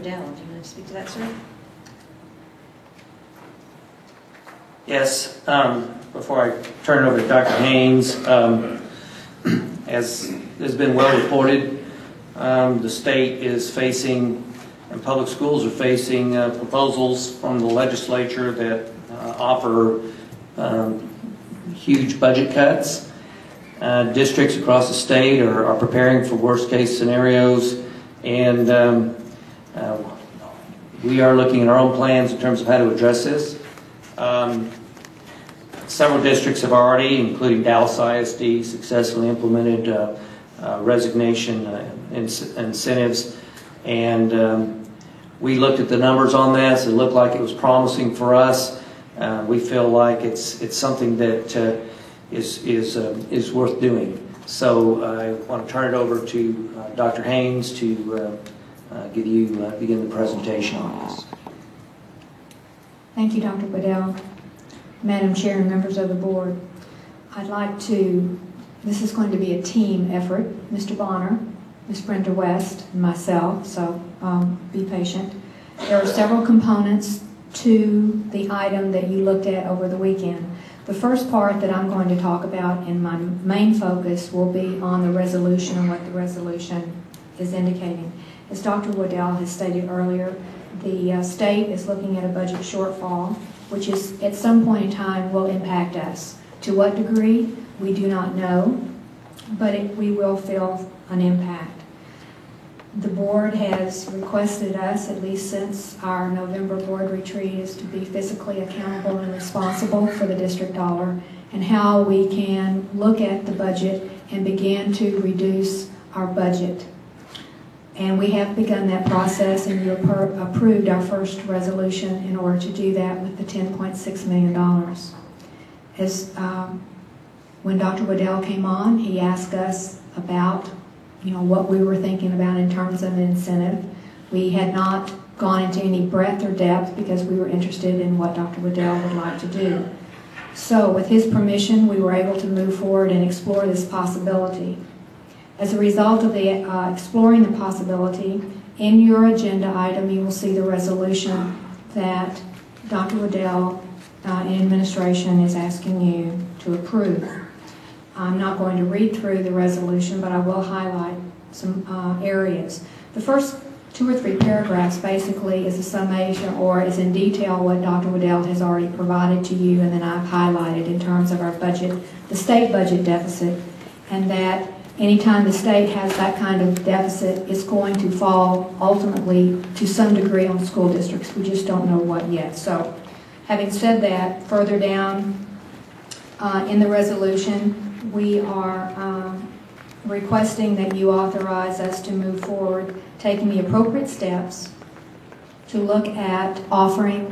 Dell, do you want to speak to that, sir? Yes. Before I turn it over to Dr. Haynes, as has been well reported, the state is facing, and public schools are facing proposals from the legislature that offer huge budget cuts. Districts across the state are preparing for worst-case scenarios, and we are looking at our own plans in terms of how to address this. Several districts have already, including Dallas ISD, successfully implemented resignation incentives, and we looked at the numbers on this. It looked like it was promising for us. We feel like it's something that is worth doing. So I want to turn it over to Dr. Haynes to begin the presentation on this. Thank you, Dr. Waddell. Madam Chair and members of the board, I'd like to, this is going to be a team effort, Mr. Bonner, Ms. Brenda West, and myself, so be patient. There are several components to the item that you looked at over the weekend. The first part that I'm going to talk about and my main focus will be on the resolution and what the resolution is indicating. As Dr. Waddell has stated earlier, the state is looking at a budget shortfall, which is at some point in time will impact us. To what degree, we do not know, but we will feel an impact. The board has requested us, at least since our November board retreat, is to be physically accountable and responsible for the district dollar and how we can look at the budget and begin to reduce our budget. And we have begun that process, and you approved our first resolution in order to do that with the $10.6 million. As when Dr. Waddell came on, he asked us about what we were thinking about in terms of an incentive. We had not gone into any breadth or depth because we were interested in what Dr. Waddell would like to do. So with his permission, we were able to move forward and explore this possibility. As a result of the exploring the possibility, in your agenda item you will see the resolution that Dr. Waddell and administration is asking you to approve. I'm not going to read through the resolution, but I will highlight some areas. The first 2 or 3 paragraphs basically is a summation or is in detail what Dr. Waddell has already provided to you, and then I've highlighted in terms of our budget, the state budget deficit, and that anytime the state has that kind of deficit, it's going to fall ultimately to some degree on school districts. We just don't know what yet. So having said that, further down in the resolution, we are requesting that you authorize us to move forward, taking the appropriate steps to look at offering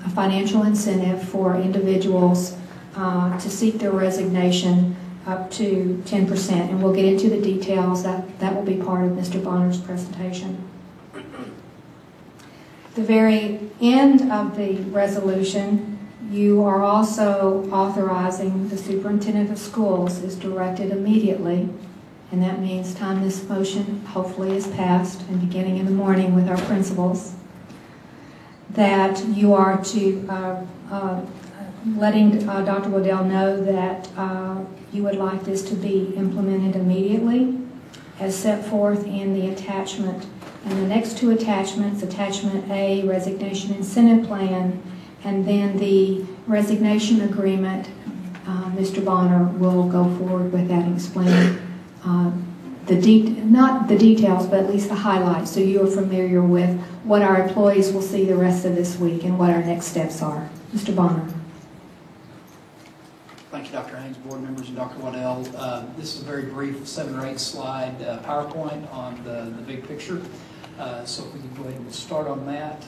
a financial incentive for individuals to seek their resignation up to 10%, and we'll get into the details. That will be part of Mr. Bonner's presentation. The very end of the resolution, you are also authorizing the superintendent of schools is directed immediately, and that means time this motion hopefully is passed and beginning in the morning with our principals, that you are to letting Dr. Waddell know that you would like this to be implemented immediately as set forth in the attachment. And the next 2 attachments, attachment A, resignation incentive plan, and then the resignation agreement, Mr. Bonner will go forward with that and explain not the details, but at least the highlights, so you are familiar with what our employees will see the rest of this week and what our next steps are. Mr. Bonner. Thank you, Dr. Haynes, board members, and Dr. Waddell. This is a very brief 7 or 8 slide PowerPoint on the big picture. So if we can go ahead and start on that.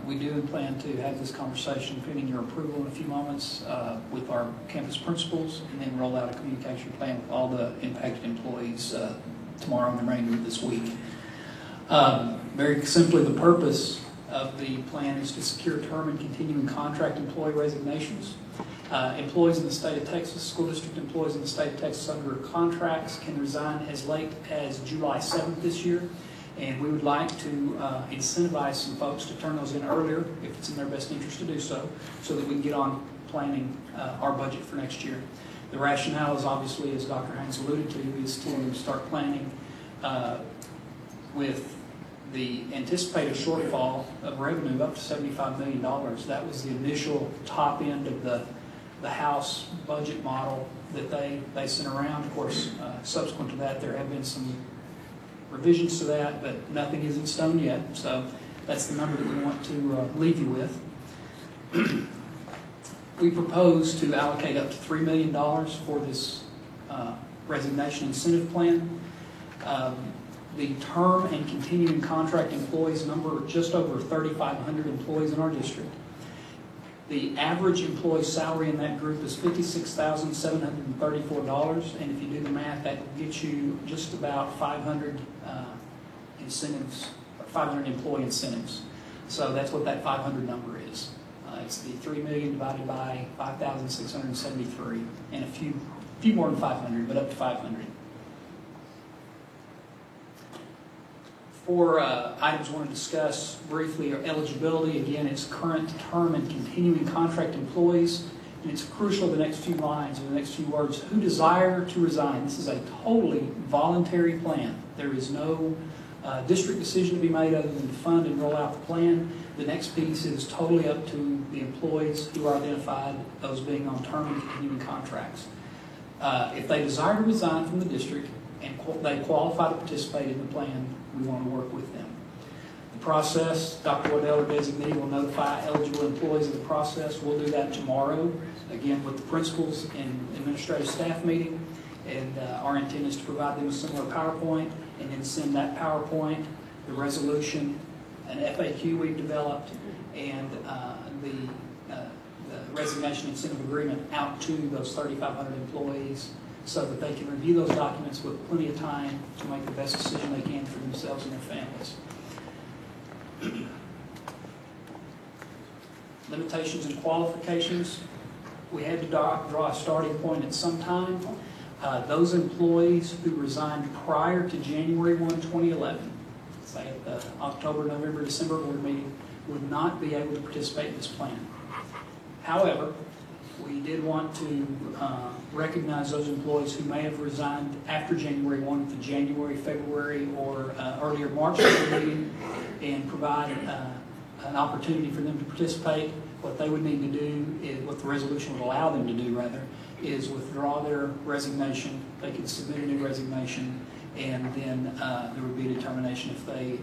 We do plan to have this conversation, pending your approval in a few moments, with our campus principals, and then roll out a communication plan with all the impacted employees tomorrow and the remainder of this week. Very simply, the purpose of the plan is to secure term and continuing contract employee resignations. Employees in the state of Texas, school district employees in the state of Texas under contracts can resign as late as July 7th this year. And we would like to incentivize some folks to turn those in earlier if it's in their best interest to do so, so that we can get on planning our budget for next year. The rationale is obviously, as Dr. Haynes alluded to, is to start planning with the anticipated shortfall of revenue up to $75 million. That was the initial top end of the House budget model that they sent around. Of course, subsequent to that, there have been some revisions to that, but nothing is in stone yet. So that's the number that we want to leave you with. We propose to allocate up to $3 million for this resignation incentive plan. The term and continuing contract employees number just over 3,500 employees in our district. The average employee salary in that group is $56,734, and if you do the math, that will get you just about 500 incentives, 500 employee incentives. So that's what that 500 number is. It's the 3 million divided by 5,673, and a few more than 500, but up to 500. Four items I want to discuss briefly are eligibility. Again, it's current term and continuing contract employees, and it's crucial the next few lines or the next few words. Who desire to resign. This is a totally voluntary plan. There is no district decision to be made other than to fund and roll out the plan. The next piece is totally up to the employees who are identified, those being on term and continuing contracts. If they desire to resign from the district and they qualify to participate in the plan, we want to work with them. The process, Dr. Waddell, our designee, will notify eligible employees of the process. We'll do that tomorrow, again with the principals and administrative staff meeting. And our intent is to provide them a similar PowerPoint and then send that PowerPoint, the resolution, an FAQ we've developed, and the resignation incentive agreement out to those 3,500 employees so that they can review those documents with plenty of time to make the best decision they can for themselves and their families. Limitations and qualifications. We had to draw a starting point at some time. Those employees who resigned prior to January 1, 2011, say at the October, November, December board meeting, would not be able to participate in this plan. However, we did want to recognize those employees who may have resigned after January 1 at the January, February, or earlier March meeting and provide an opportunity for them to participate. What they would need to do, is, what the resolution would allow them to do rather, is withdraw their resignation. They could submit a new resignation, and then there would be a determination if they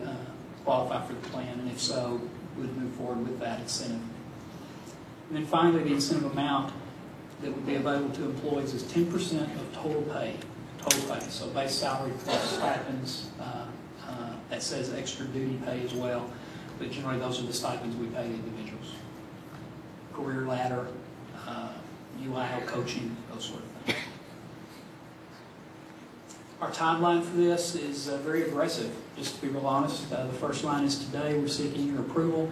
qualify for the plan, and if so, would move forward with that incentive. And then finally, the incentive amount that would be available to employees is 10% of total pay. So base salary plus stipends. That says extra duty pay as well, but generally those are the stipends we pay to individuals. Career ladder, UIL coaching, those sort of things. Our timeline for this is very aggressive, just to be real honest. The first line is today. We're seeking your approval.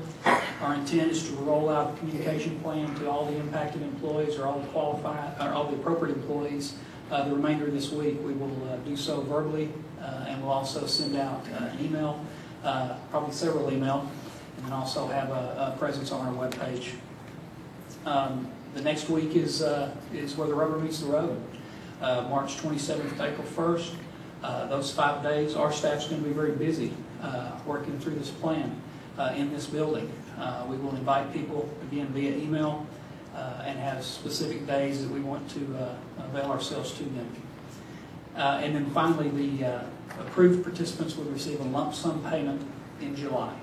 Our intent is to roll out a communication plan to all the impacted employees or all the appropriate employees. The remainder of this week, we will do so verbally, and we'll also send out an email, probably several emails, and then also have a presence on our webpage. The next week is where the rubber meets the road. March 27th to April 1st. Those 5 days, our staff's going to be very busy working through this plan in this building. We will invite people, again, via email and have specific days that we want to avail ourselves to them. And then finally, the approved participants will receive a lump sum payment in July.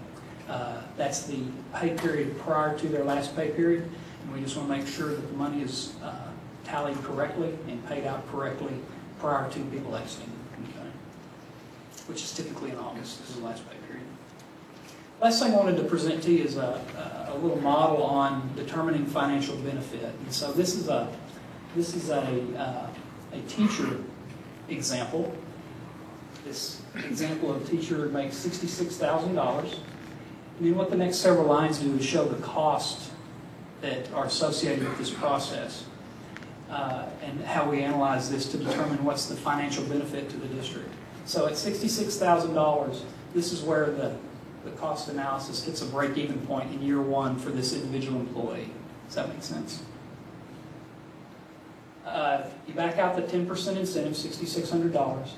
That's the pay period prior to their last pay period, and we just want to make sure that the money is tallied correctly and paid out correctly prior to people exiting, okay? Which is typically in August. This is the last pay period. Last thing I wanted to present to you is a little model on determining financial benefit. And so this is a teacher example. This example of a teacher makes $66,000. And then what the next several lines do is show the costs that are associated with this process. And how we analyze this to determine what's the financial benefit to the district. So at $66,000, this is where the cost analysis hits a break-even point in year one for this individual employee. Does that make sense? You back out the 10% incentive, $6,600.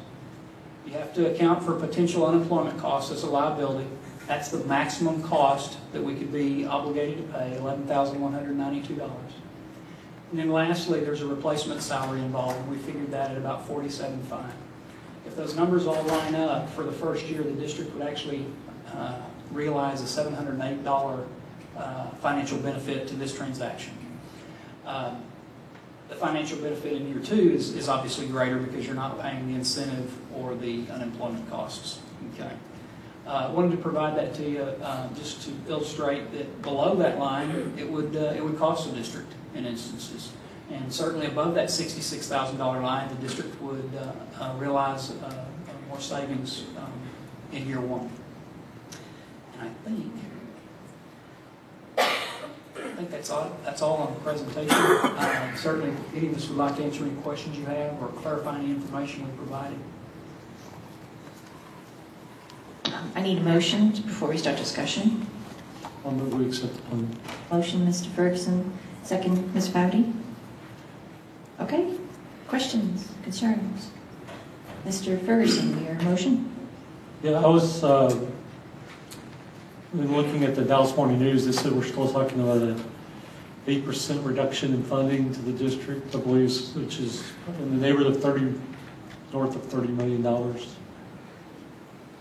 You have to account for potential unemployment costs as a liability. That's the maximum cost that we could be obligated to pay, $11,192. And then lastly, there's a replacement salary involved, and we figured that at about $47,500. If those numbers all line up for the first year, the district would actually realize a $708 financial benefit to this transaction. The financial benefit in year two is obviously greater because you're not paying the incentive or the unemployment costs. Okay. I wanted to provide that to you just to illustrate that below that line, it would cost the district in instances. And certainly above that $66,000 line, the district would realize more savings in year one. And I think that's all on the presentation. Certainly, if any of us would like to answer any questions you have or clarify any information we provided. I need a motion before we start discussion. I'll move we accept the plan. Motion, Mr. Ferguson. Second, Ms. Foudy. Okay. Questions, concerns? Mr. Ferguson, your motion. Yeah, I was been looking at the Dallas Morning News. They said we're still talking about an 8% reduction in funding to the district, I believe, which is in the neighborhood of north of $30 million.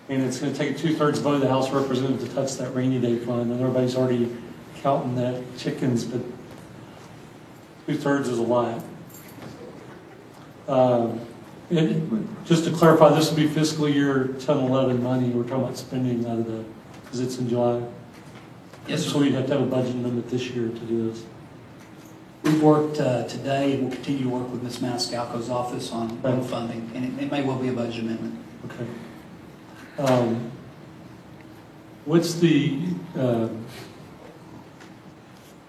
And it's going to take a 2/3 vote of the House of Representatives to touch that rainy day fund. And everybody's already counting that chickens, but 2/3 is a lot. Just to clarify, this will be fiscal year 10-11 money. We're talking about spending out of the, because it's in July. Yes, sir. So we'd have to have a budget limit this year to do this. We've worked today and we'll continue to work with Ms. Maniscalco's office on funding, and it may well be a budget amendment. Okay. What's the, I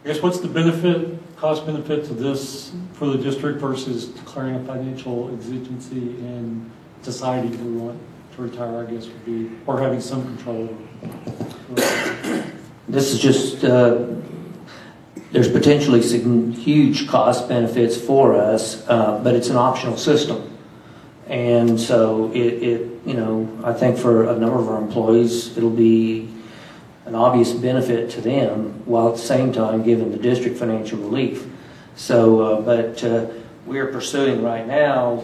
guess what's the benefit, cost benefit to this for the district versus declaring a financial exigency and deciding who we want to retire, I guess would be, or having some control over. This is just, there's potentially some huge cost benefits for us, but it's an optional system. And so I think for a number of our employees, it'll be an obvious benefit to them, while at the same time giving the district financial relief. So, but we are pursuing right now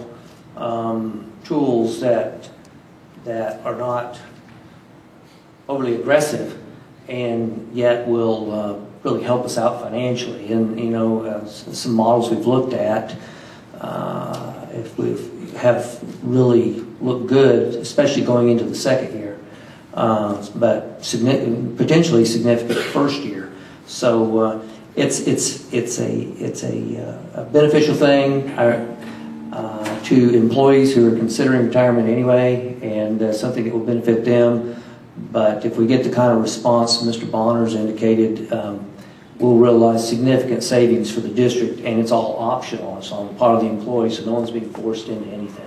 tools that are not overly aggressive, and yet will really help us out financially. And some models we've looked at, if we have really looked good, especially going into the second year, but potentially significant first year. So it's a beneficial thing to employees who are considering retirement anyway, and something that will benefit them. But if we get the kind of response Mr. Bonner's indicated, we'll realize significant savings for the district, and it's all optional. It's on the part of the employees, so no one's being forced into anything.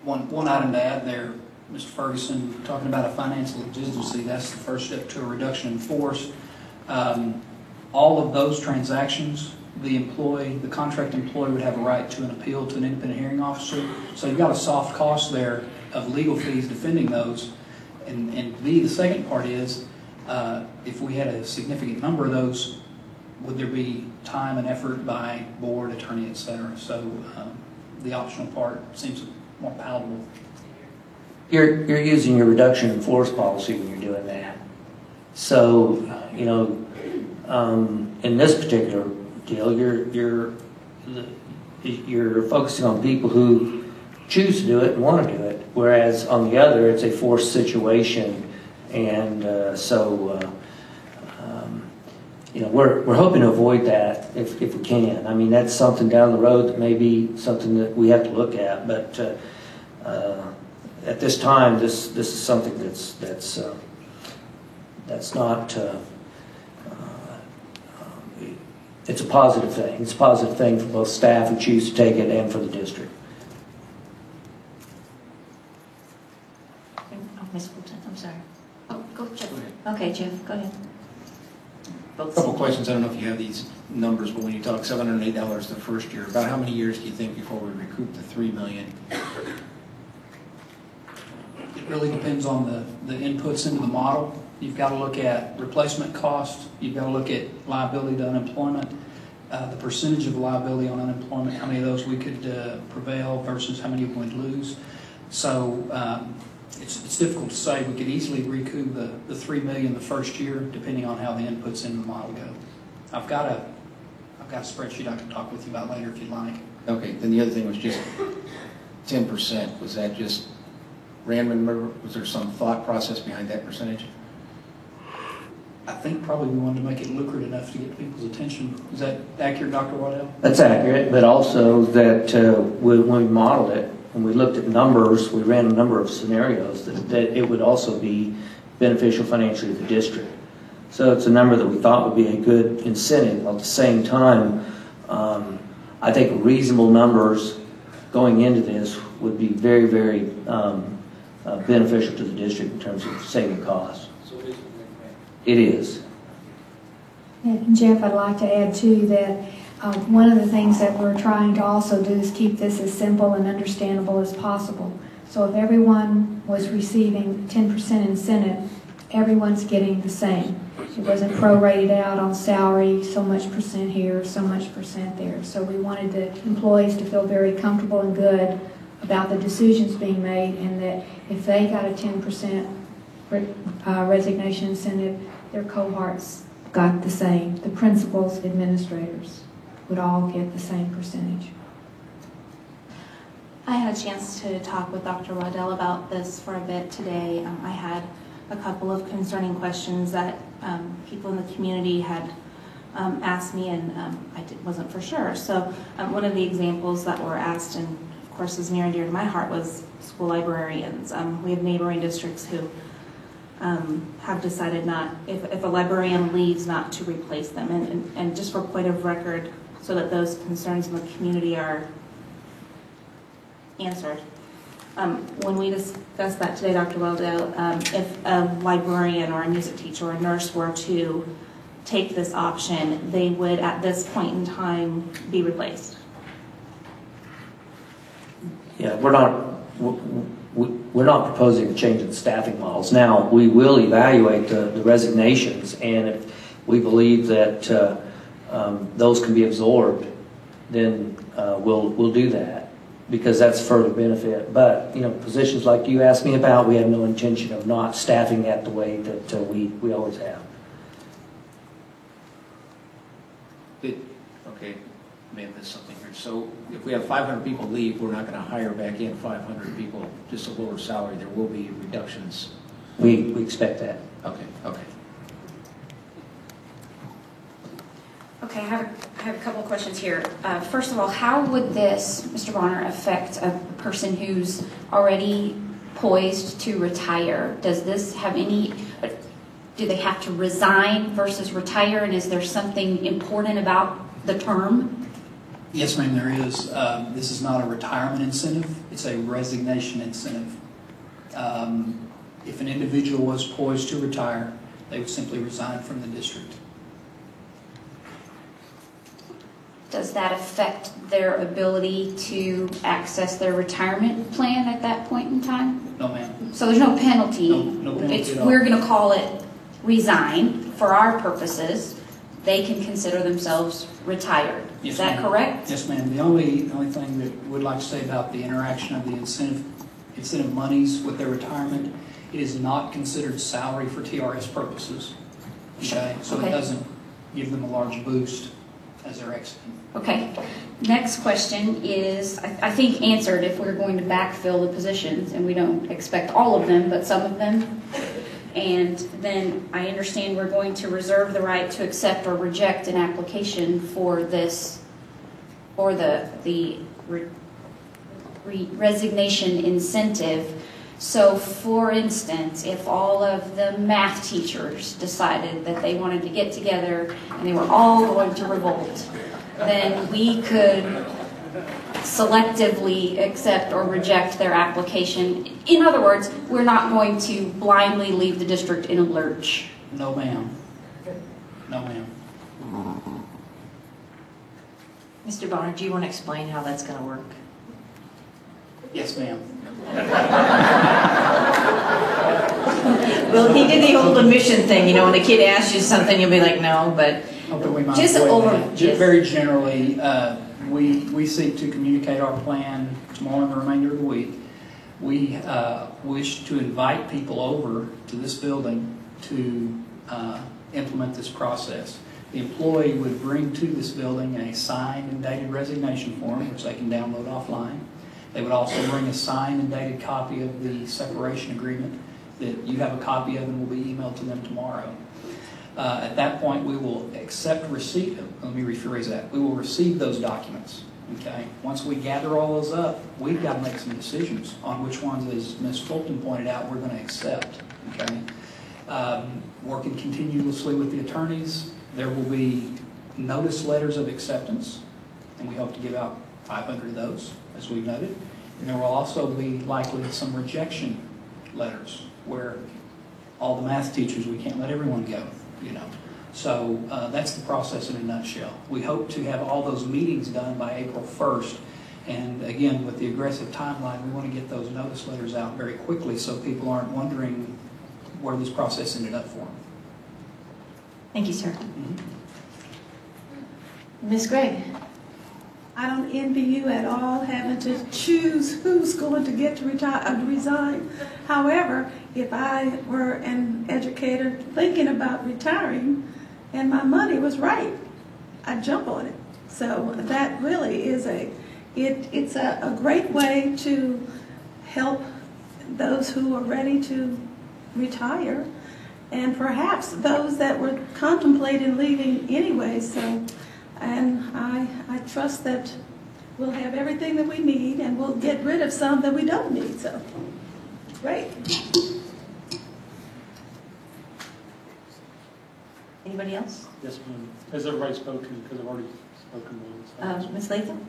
One item to add there, Mr. Ferguson, talking about a financial exigency, that's the first step to a reduction in force. All of those transactions, the contract employee would have a right to an appeal to an independent hearing officer. So you've got a soft cost there of legal fees defending those. And B, the second part is, if we had a significant number of those, would there be time and effort by board, attorney, et cetera? So the optional part seems more palatable. You're using your reduction in force policy when you're doing that. So, in this particular deal, you're focusing on people who choose to do it and want to do it, whereas on the other, it's a forced situation. And we're hoping to avoid that if we can. I mean, that's something down the road that may be something that we have to look at. But at this time, this is something that's not. It's a positive thing. It's a positive thing for both staff who choose to take it and for the district. sorry. Oh, go, Jeff. Go ahead. Okay, Jeff, go ahead. Both Couple seem- questions. I don't know if you have these numbers, but when you talk $708 the first year, about how many years do you think before we recoup the $3 million? It really depends on the inputs into the model. You've got to look at replacement cost. You've got to look at liability to unemployment, the percentage of liability on unemployment, how many of those we could prevail versus how many we would lose. So it's difficult to say. We could easily recoup the $3 million the first year, depending on how the inputs into the model go. I've got a spreadsheet I can talk with you about later if you'd like. Okay, then the other thing was just 10%. Was that just random number? Was there some thought process behind that percentage? I think probably we wanted to make it lucrative enough to get people's attention. Is that accurate, Dr. Waddell? That's accurate, but also that when we modeled it, when we looked at numbers, we ran a number of scenarios that it would also be beneficial financially to the district. So it's a number that we thought would be a good incentive. At the same time, I think reasonable numbers going into this would be very, very beneficial to the district in terms of saving costs. So it is a win-win. It is. And Jeff, I'd like to add too that one of the things that we're trying to also do is keep this as simple and understandable as possible. So if everyone was receiving 10% incentive, everyone's getting the same. It wasn't prorated out on salary, so much percent here, so much percent there. So we wanted the employees to feel very comfortable and good about the decisions being made, and that if they got a 10% resignation incentive, their cohorts got the same. The principals, administrators would all get the same percentage. I had a chance to talk with Dr. Waddell about this for a bit today. I had a couple of concerning questions that people in the community had asked me, and I wasn't for sure. So one of the examples that were asked, and of course is near and dear to my heart, was school librarians. We have neighboring districts who have decided not, if a librarian leaves, not to replace them. And just for point of record, so that those concerns in the community are answered. When we discussed that today, Dr. Waddell, if a librarian or a music teacher or a nurse were to take this option, they would at this point in time be replaced. Yeah, we're not proposing a change in staffing models. Now, we will evaluate the resignations, and if we believe that those can be absorbed, then we'll do that, because that's further benefit. But positions like you asked me about, we have no intention of not staffing that the way that we always have. Okay, may have missed something here. So if we have 500 people leave, we're not going to hire back in 500 people, just a lower salary. There will be reductions. We expect that. Okay, okay. Okay, I have a couple of questions here. First of all, how would this, Mr. Bonner, affect a person who's already poised to retire? Does this have any, do they have to resign versus retire, and is there something important about the term? Yes, ma'am, there is. This is not a retirement incentive. It's a resignation incentive. If an individual was poised to retire, they would simply resign from the district. Does that affect their ability to access their retirement plan at that point in time? No, ma'am. So there's no penalty. No penalty at all. We're going to call it resign for our purposes. They can consider themselves retired. Yes, Is that ma'am. correct? Yes, ma'am. The only thing that we'd like to say about the interaction of the incentive monies with their retirement, it is not considered salary for TRS purposes. Okay, so Okay. it doesn't give them a large boost as they're exiting. Okay. Next question is, I think answered if we're going to backfill the positions, and we don't expect all of them, but some of them. And then I understand we're going to reserve the right to accept or reject an application for this, or the resignation incentive. So, for instance, if all of the math teachers decided that they wanted to get together and they were all going to revolt, then we could selectively accept or reject their application. In other words, we're not going to blindly leave the district in a lurch. No, ma'am. No, ma'am. Mr. Bonner, do you want to explain how that's going to work? Yes, ma'am. Well, he did the old admission thing, you know, when a kid asks you something, you'll be like, no, but Hoping we might just avoid over, that. yes. Very generally, we seek to communicate our plan tomorrow and the remainder of the week. We wish to invite people over to this building to implement this process. The employee would bring to this building a signed and dated resignation form, which they can download offline. They would also bring a signed and dated copy of the separation agreement that you have a copy of and will be emailed to them tomorrow. At that point, we will accept receipt. Let me rephrase that. We will receive those documents. Okay. Once we gather all those up, we've got to make some decisions on which ones, as Ms. Fulton pointed out, we're going to accept. Okay. Working continuously with the attorneys, there will be notice letters of acceptance, and we hope to give out 500 of those, as we've noted. And there will also be likely some rejection letters where all the math teachers, we can't let everyone go, you know. So that's the process in a nutshell. We hope to have all those meetings done by April 1st. And again, with the aggressive timeline, we want to get those notice letters out very quickly so people aren't wondering where this process ended up for them. Thank you, sir. Ms. Gregg. I don't envy you at all having to choose who's going to get to resign. However, if I were an educator thinking about retiring and my money was right, I'd jump on it. So that really is it's a great way to help those who are ready to retire and perhaps those that were contemplating leaving anyway. So. And I trust that we'll have everything that we need and we'll get rid of some that we don't need. So, great. Anybody else? Yes, ma'am. Has everybody spoken? Because I've already spoken once. Ms. Latham?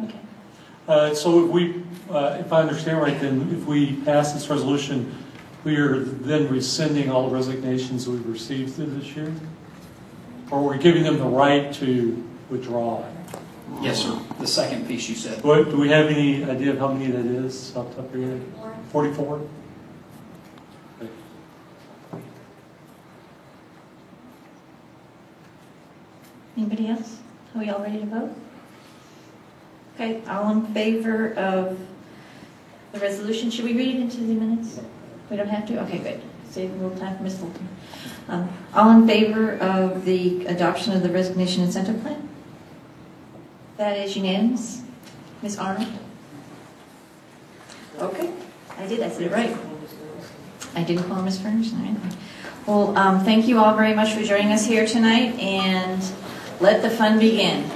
Okay. So if I understand right, then if we pass this resolution, we are then rescinding all the resignations we've received through this year? Or we're giving them the right to withdraw? Yes, sir. The second piece you said. Do we have any idea of how many that is off the top of your head? 44? Okay. Anybody else? Are we all ready to vote? Okay, all in favor of the resolution? Should we read it into the minutes? We don't have to? Okay, good. Save a little time for Ms. Fulton. All in favor of the adoption of the resignation incentive plan? That is unanimous. Ms. Arnold? Okay, I said it right. I didn't call Ms. Ferguson or anything. Well, thank you all very much for joining us here tonight, and let the fun begin.